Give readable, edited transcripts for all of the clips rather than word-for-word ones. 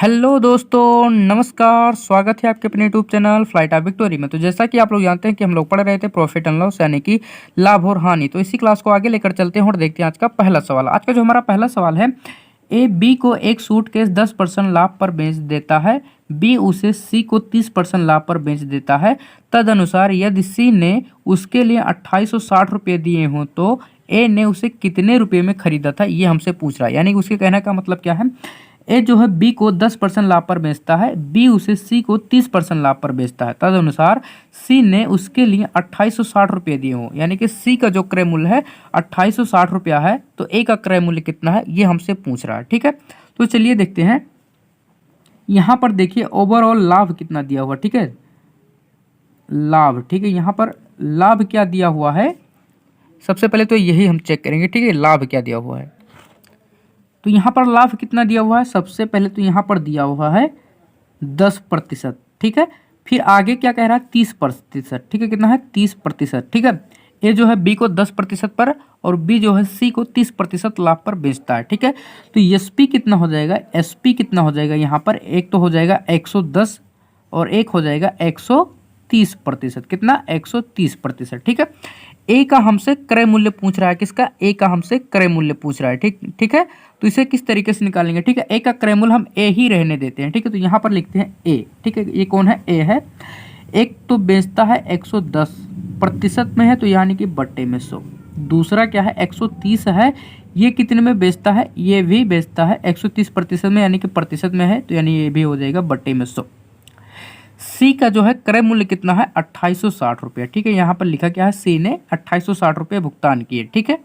Hello दोस्तों, नमस्कार। स्वागत है आपके अपने YouTube channel flight of victory में। तो जैसा कि आप लोग जानते हैं कि हम लोग पढ़ रहे थे प्रॉफिट एंड लॉस यानी कि लाभ और हानि। तो इसी क्लास को आगे लेकर चलते हैं और देखते हैं आज का पहला सवाल। आज का जो हमारा पहला सवाल है, ए बी को एक सूटकेस 10% लाभ पर बेच देता है, बी उसे सी को 30% लाभ पर बेच देता है। तदनुसार यदि सी ने उसके लिए 2860 रुपये दिए हों तो ए ने उसे कितने रुपये में खरीदा था, ये हमसे पूछ रहा है। यानी कि उसके कहने का मतलब क्या है, ए जो है बी को 10% लाभ पर बेचता है, बी उसे सी को 30% लाभ पर बेचता है। तदनुसार सी ने उसके लिए 2860 रुपये दिए हों, यानी कि सी का जो क्रय मूल्य है 2860 रुपया है, तो ए का क्रय मूल्य कितना है ये हमसे पूछ रहा है। ठीक है, तो चलिए देखते हैं। यहां पर देखिए ओवरऑल लाभ कितना दिया हुआ। ठीक है, लाभ, ठीक है, यहां पर लाभ क्या दिया हुआ है, सबसे पहले तो यही हम चेक करेंगे। ठीक है, लाभ क्या दिया हुआ है, तो यहाँ पर लाभ कितना दिया हुआ है, सबसे पहले तो यहाँ पर दिया हुआ है 10%। ठीक है, फिर आगे क्या कह रहा है 30%। ठीक है, कितना है 30%। ठीक है, ए जो है बी को 10% पर और बी जो है सी को 30% लाभ पर बेचता है। ठीक है, तो एस पी कितना हो जाएगा, एस पी कितना हो जाएगा, यहाँ पर एक तो हो जाएगा 110 और एक हो जाएगा 130%। कितना 130%। ठीक है, ए का हमसे क्रय मूल्य पूछ रहा है, किसका, ए का हमसे क्रय मूल्य पूछ रहा है। ठीक है, तो इसे किस तरीके से निकालेंगे। ठीक है, ए का क्रय मूल्य हम ए ही रहने देते हैं। ठीक है, तो यहाँ पर लिखते हैं ए। ठीक है, ये कौन है, ए है। एक तो बेचता है 110% में है, तो यानी कि बट्टे में 100। दूसरा क्या है 130 है, ये कितने में बेचता है, ये भी बेचता है 130% में, यानी कि प्रतिशत में है, तो यानी ये भी हो जाएगा बट्टे में 100। सी का जो है क्रय मूल्य कितना है 2860 रुपये। ठीक है, यहाँ पर लिखा क्या है, सी ने 2860 रुपये भुगतान किए। ठीक है,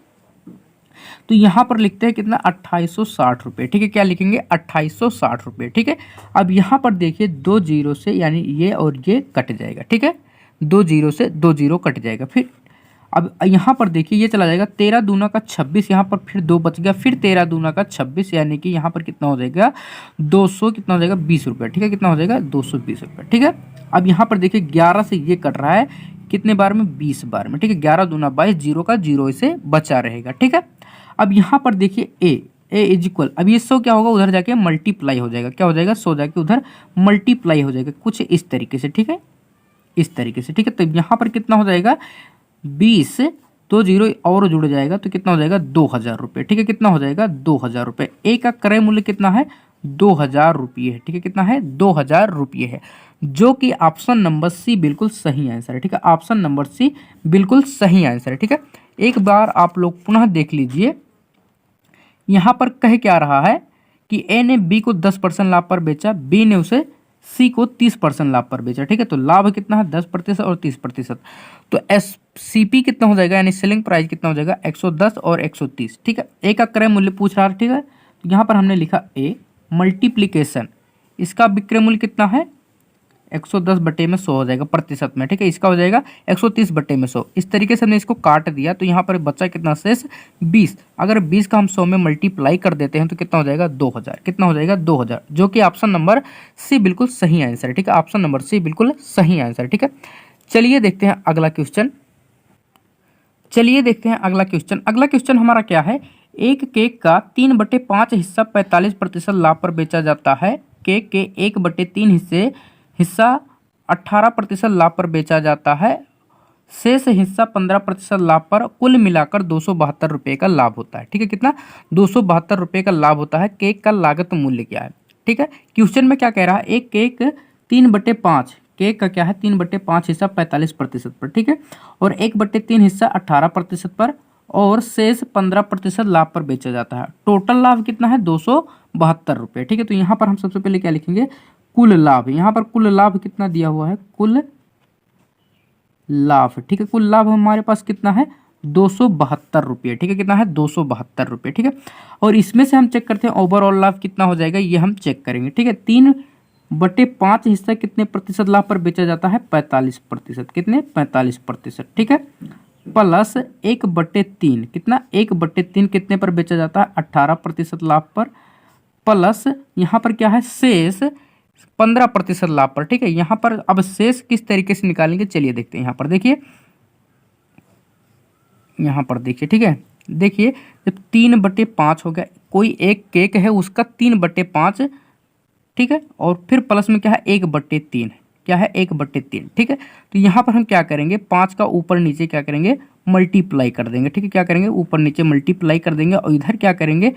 तो यहाँ पर लिखते हैं कितना 2860 रुपये। ठीक है, क्या लिखेंगे 2860 रुपये। ठीक है, अब यहाँ पर देखिए 2 जीरो से, यानी ये और ये कट जाएगा। ठीक है, 2 जीरो से 2 जीरो कट जाएगा। फिर अब यहाँ पर देखिए ये चला जाएगा 13 दूना का 26, यहाँ पर फिर 2 बच गया, फिर 13 दूना का 26, यानी कि यहाँ पर कितना हो जाएगा 200, कितना हो जाएगा 20 रुपये। ठीक है, कितना हो जाएगा 220 रुपये। ठीक है, अब यहाँ पर देखिए 11 से ये कट रहा है कितने बार में, 20 बार में। ठीक है, 11 दूना 22, जीरो का जीरो इसे बचा रहेगा। ठीक है, अब यहाँ पर देखिए ए इज इक्वल, अब ये 100 क्या होगा, उधर जाके मल्टीप्लाई हो जाएगा। क्या हो जाएगा, 100 जाके उधर मल्टीप्लाई हो जाएगा, कुछ इस तरीके से। ठीक है, इस तरीके से। ठीक है, तो यहाँ पर कितना हो जाएगा 20, 2 जीरो और जुड़ जाएगा, तो कितना हो जाएगा 2000 रुपये। ठीक है, कितना हो जाएगा 2000 रुपये। ए का क्रय मूल्य कितना है 2000 रुपये है। ठीक है, कितना है 2000 रुपये है, जो कि ऑप्शन नंबर सी बिल्कुल सही आंसर है। ठीक है, ऑप्शन नंबर सी बिल्कुल सही आंसर है। ठीक है, एक बार आप लोग पुनः देख लीजिए, यहां पर कह क्या रहा है कि ए ने बी को 10% लाभ पर बेचा, बी ने उसे सी को 30% लाभ पर बेचा। ठीक है, तो लाभ कितना है 10% और 30%, तो एस सी पी कितना हो जाएगा, यानी सेलिंग प्राइस कितना हो जाएगा 110 और 130। ठीक है, ए का क्रय मूल्य पूछ रहा है। ठीक है, तो यहाँ पर हमने लिखा ए मल्टीप्लीकेशन, इसका विक्रय मूल्य कितना है 110 बटे में 100 हो जाएगा प्रतिशत में। ठीक है, इसका हो जाएगा 130 बटे में 100। इस तरीके से हमने इसको काट दिया, तो यहाँ पर बच्चा कितना शेष 20। अगर 20 का हम 100 में मल्टीप्लाई कर देते हैं तो कितना हो जाएगा 2000। कितना हो जाएगा 2000, जो कि ऑप्शन नंबर सी बिल्कुल सही आंसर है। ठीक है, ऑप्शन नंबर सी बिल्कुल सही आंसर है। ठीक है, चलिए देखते हैं अगला क्वेश्चन। अगला क्वेश्चन हमारा क्या है, एक केक का 3/5 हिस्सा 45% लाभ पर बेचा जाता है। केक के 1/3 हिस्सा 18% लाभ पर बेचा जाता है, शेष हिस्सा 15% लाभ पर, कुल मिलाकर 272 रुपये का लाभ होता है। ठीक है, कितना 272 रुपये का लाभ होता है। केक का लागत मूल्य क्या है। ठीक है, क्वेश्चन में क्या कह रहा है, एक केक 3/5, केक का क्या है 3/5 हिस्सा 45% पर। ठीक है, और 1/3 हिस्सा 18% पर और शेष 15% लाभ पर बेचा जाता है। टोटल लाभ कितना है 272 रुपये। ठीक है, तो यहाँ पर हम सबसे पहले क्या लिखेंगे, कुल लाभ। यहाँ पर कुल लाभ कितना दिया हुआ है, कुल लाभ। ठीक है, कुल लाभ हमारे पास कितना है 272 रुपये। ठीक है, कितना है 272 रुपये। ठीक है, और इसमें से हम चेक करते हैं ओवरऑल लाभ कितना हो जाएगा, ये हम चेक करेंगे। ठीक है, 3/5 हिस्सा कितने प्रतिशत लाभ पर बेचा जाता है 45%। कितने 45%। ठीक है, प्लस 1/3, कितना 1/3 कितने पर बेचा जाता है 18% लाभ पर, प्लस यहाँ पर क्या है शेष 15% लाभ पर। ठीक है, यहाँ पर अब शेष किस तरीके से निकालेंगे, चलिए देखते हैं। यहाँ पर देखिए। ठीक है, देखिए जब 3/5 हो गया, कोई एक केक है उसका 3/5 ठीक है, और फिर प्लस में क्या है 1/3 है, क्या है 1/3, ठीक है। तो यहाँ पर हम क्या करेंगे 5 का ऊपर नीचे क्या करेंगे मल्टीप्लाई कर देंगे, ठीक है, क्या करेंगे ऊपर नीचे मल्टीप्लाई कर देंगे और इधर क्या करेंगे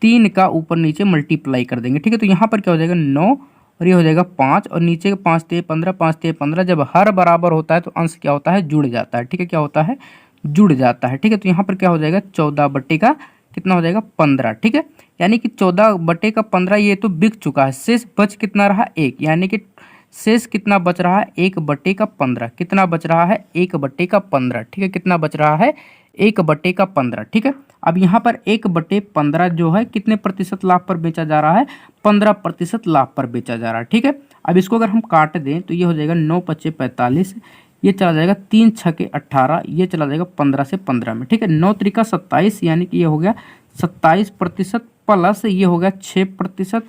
3 का ऊपर नीचे मल्टीप्लाई कर देंगे, ठीक है। तो यहाँ पर क्या हो जाएगा 9 और ये हो जाएगा 5 और नीचे के 5 ते 15, 5 ते 15, जब हर बराबर होता है तो अंश क्या होता है जुड़ जाता है, ठीक है, क्या होता है जुड़ जाता है, ठीक है। तो यहाँ पर क्या हो जाएगा 14 बट्टे का कितना हो जाएगा 15, ठीक है, यानी कि 14 बट्टे का 15 ये तो बिक चुका है, शेष बच कितना रहा 1, यानी कि शेष कितना बच रहा है 1/15, कितना बच रहा है 1/15, ठीक है, कितना बच रहा है 1/15, ठीक है। अब यहाँ पर 1/15 जो है कितने प्रतिशत लाभ पर बेचा जा रहा है 15% लाभ पर बेचा जा रहा है, ठीक है। अब इसको अगर हम काट दें तो ये हो जाएगा 9×5 = 45, ये चला जाएगा 3×6 = 18, ये चला जाएगा 15 से 15 में, ठीक है। 9×3 = 27, यानी कि ये हो गया 27% प्लस ये हो गया 6%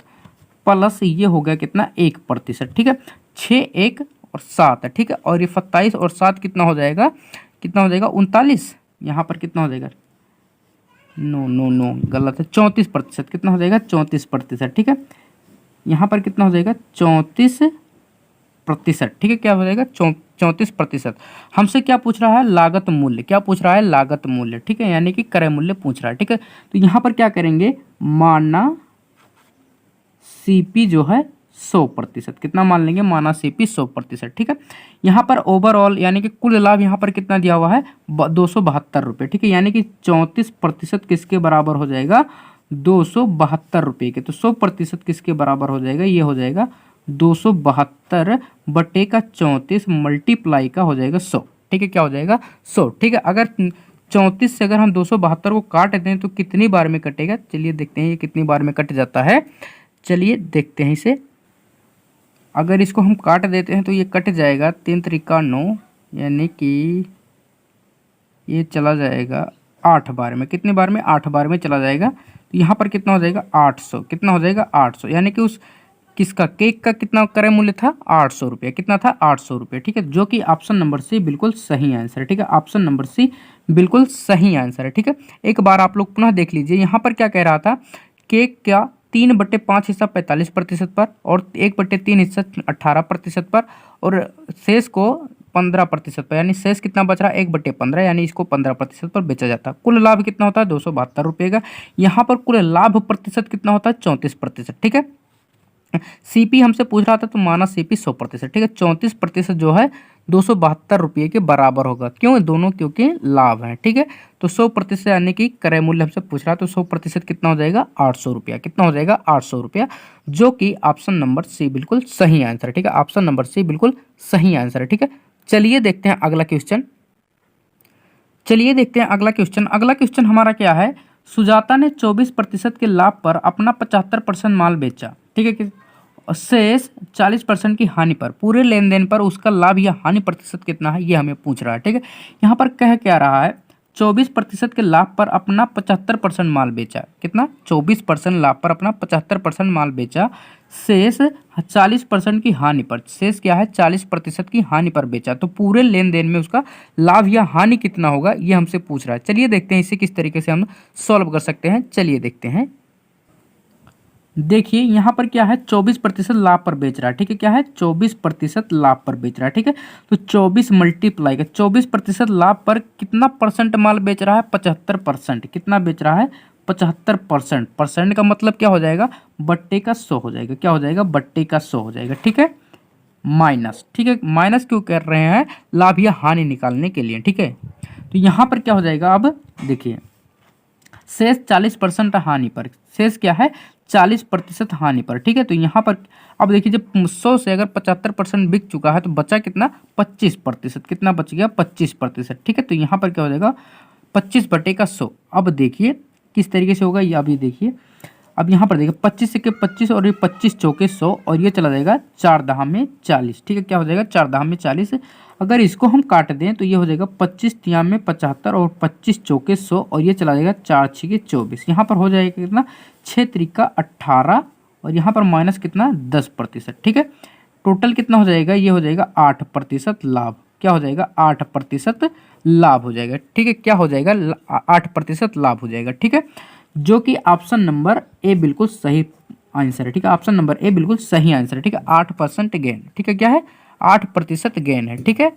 प्लस ये हो गया कितना 1%, ठीक है। 6, 1 और 7 है, ठीक है, और ये 27 और 7 कितना हो जाएगा 39, यहाँ पर कितना हो जाएगा नो गलत है 34%, कितना हो जाएगा 34%, ठीक है। यहाँ पर कितना हो जाएगा 34%, ठीक है, क्या हो जाएगा 34%। हमसे क्या पूछ रहा है लागत मूल्य, क्या पूछ रहा है लागत मूल्य, ठीक है, यानी कि क्रय मूल्य पूछ रहा है, ठीक है। तो यहाँ पर क्या करेंगे माना सीपी जो है 100%, कितना मान लेंगे माना सीपी 100%, ठीक है। यहाँ पर ओवरऑल यानी कि कुल लाभ यहाँ पर कितना दिया हुआ है 272 रुपये, ठीक है, यानी कि 34% किसके बराबर हो जाएगा 272 रुपये के। तो 100% किसके बराबर हो जाएगा, ये हो जाएगा 272/34 मल्टीप्लाई का हो जाएगा 100, ठीक है, क्या हो जाएगा 100, ठीक है। अगर 34 से अगर हम 272 को काट दें तो कितनी बार में कटेगा, चलिए देखते हैं ये कितनी बार में कट जाता है, चलिए देखते हैं इसे। अगर इसको हम काट देते हैं तो ये कट जाएगा 3×3 = 9, यानी कि ये चला जाएगा 8 बार में, कितने बार में 8 बार में चला जाएगा। तो यहाँ पर कितना हो जाएगा 800, कितना हो जाएगा 800, यानी कि उस किसका केक का कितना क्रय मूल्य था 800 रुपये, कितना था 800 रुपये, ठीक है, जो कि ऑप्शन नंबर सी बिल्कुल सही आंसर है, ठीक है, ऑप्शन नंबर सी बिल्कुल सही आंसर है, ठीक है। एक बार आप लोग पुनः देख लीजिए, यहाँ पर क्या कह रहा था केक का 3/5 हिस्सा 45% पर और 1/3 हिस्सा 18% पर और शेष को 15% पर, यानी शेष कितना बच रहा है 1/15, यानी इसको 15% पर बेचा जाता है। कुल लाभ कितना होता है 272 रुपये का। यहाँ पर कुल लाभ प्रतिशत कितना होता है 34%, ठीक है। सीपी हमसे पूछ रहा था तो माना सीपी 100%, ठीक है, 34% जो है 272 रुपये के बराबर होगा, क्यों दोनों क्योंकि लाभ है, ठीक है। तो 100% यानी कि क्रय मूल्य हमसे पूछ रहा है तो 100% कितना हो जाएगा 800 रुपया, कितना हो जाएगा 800 रुपया, जो कि ऑप्शन नंबर सी बिल्कुल सही आंसर है, ठीक है, ऑप्शन नंबर सी बिल्कुल सही आंसर है, ठीक है। चलिए देखते हैं अगला क्वेश्चन, अगला क्वेश्चन हमारा क्या है, सुजाता ने 24% के लाभ पर अपना 75% माल बेचा, ठीक है, शेष 40% की हानि पर, पूरे लेन देन पर उसका लाभ या हानि प्रतिशत कितना है ये हमें पूछ रहा है, ठीक है। यहाँ पर कह क्या रहा है 24% के लाभ पर अपना 75% माल बेचा, कितना 24% लाभ पर अपना 75% माल बेचा, शेष 40% की हानि पर, शेष क्या है 40% की हानि पर बेचा, तो पूरे लेन देन में उसका लाभ या हानि कितना होगा ये हमसे पूछ रहा है। चलिए देखते हैं इसे किस तरीके से हम सॉल्व कर सकते हैं, चलिए देखते हैं। देखिए यहाँ पर क्या है 24% लाभ पर बेच रहा है, ठीक है, क्या है 24% लाभ पर बेच रहा है, ठीक है। तो 24 मल्टीप्लाई का 24% लाभ पर कितना परसेंट माल बेच रहा है 75%, कितना बेच रहा है 75%, परसेंट का मतलब क्या हो जाएगा बट्टे का 100 हो जाएगा, क्या हो जाएगा बट्टे का 100 हो जाएगा, ठीक है, माइनस, ठीक है, माइनस क्यों कर रहे हैं लाभ या हानि निकालने के लिए, ठीक है। तो यहाँ पर क्या हो जाएगा अब देखिए शेष 40% हानि पर, शेष क्या है 40% हानि पर, ठीक है। तो यहाँ पर अब देखिए जब 100 से अगर 75% बिक चुका है तो बचा कितना 25%, कितना बच गया 25%, ठीक है। तो यहाँ पर क्या हो जाएगा 25/100। अब देखिए किस तरीके से होगा ये, अब ये देखिए, अब यहाँ पर देखिए 25 से 25 और ये 25 चौके 100 और ये चला जाएगा 4 दहा में 40, ठीक है, क्या हो जाएगा 4 दहा में 40। अगर इसको हम काट दें तो ये हो जाएगा 25 तिया में 75 और 25 चौके 100 और ये चला जाएगा 4 छके 24, यहाँ पर हो जाएगा कितना 6 त्रिका 18 और यहाँ पर माइनस कितना 10%, ठीक है। टोटल कितना हो जाएगा ये हो जाएगा 8% लाभ, क्या हो जाएगा 8% लाभ हो जाएगा, ठीक है, क्या हो जाएगा 8% लाभ हो जाएगा, ठीक है, जो कि ऑप्शन नंबर ए बिल्कुल सही आंसर है। ठीक है, ऑप्शन नंबर ए बिल्कुल सही आंसर है। ठीक है, 8% गेन। ठीक है, क्या है? 8% गेन है। ठीक है,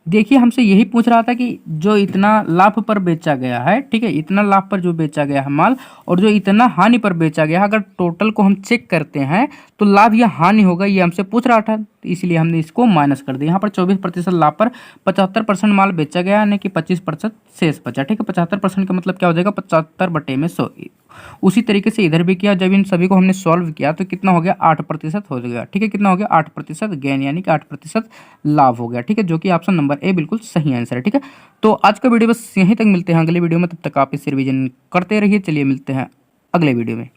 देखिए हमसे यही पूछ रहा था कि जो इतना लाभ पर बेचा गया है, ठीक है, इतना लाभ पर जो बेचा गया है माल और जो इतना हानि पर बेचा गया है, अगर टोटल को हम चेक करते हैं तो लाभ या हानि होगा, ये हमसे पूछ रहा था, तो इसलिए हमने इसको माइनस कर दिया। यहाँ पर 24% लाभ पर 75% माल बेचा गया, यानी कि 25% शेष बचा। ठीक है, 75% का मतलब क्या हो जाएगा? 75/100। उसी तरीके से इधर भी किया, जब इन सभी को हमने सॉल्व किया तो कितना हो गया? 8% हो गया। ठीक है, कितना हो गया? 8% गेन, यानी कि 8% लाभ हो गया। ठीक है, जो कि ऑप्शन नंबर ए बिल्कुल सही आंसर है। ठीक है, तो आज का वीडियो बस यहीं तक, मिलते हैं अगले वीडियो में, तब तक आप इस रिवीजन करते रहिए। चलिए मिलते हैं अगले वीडियो में।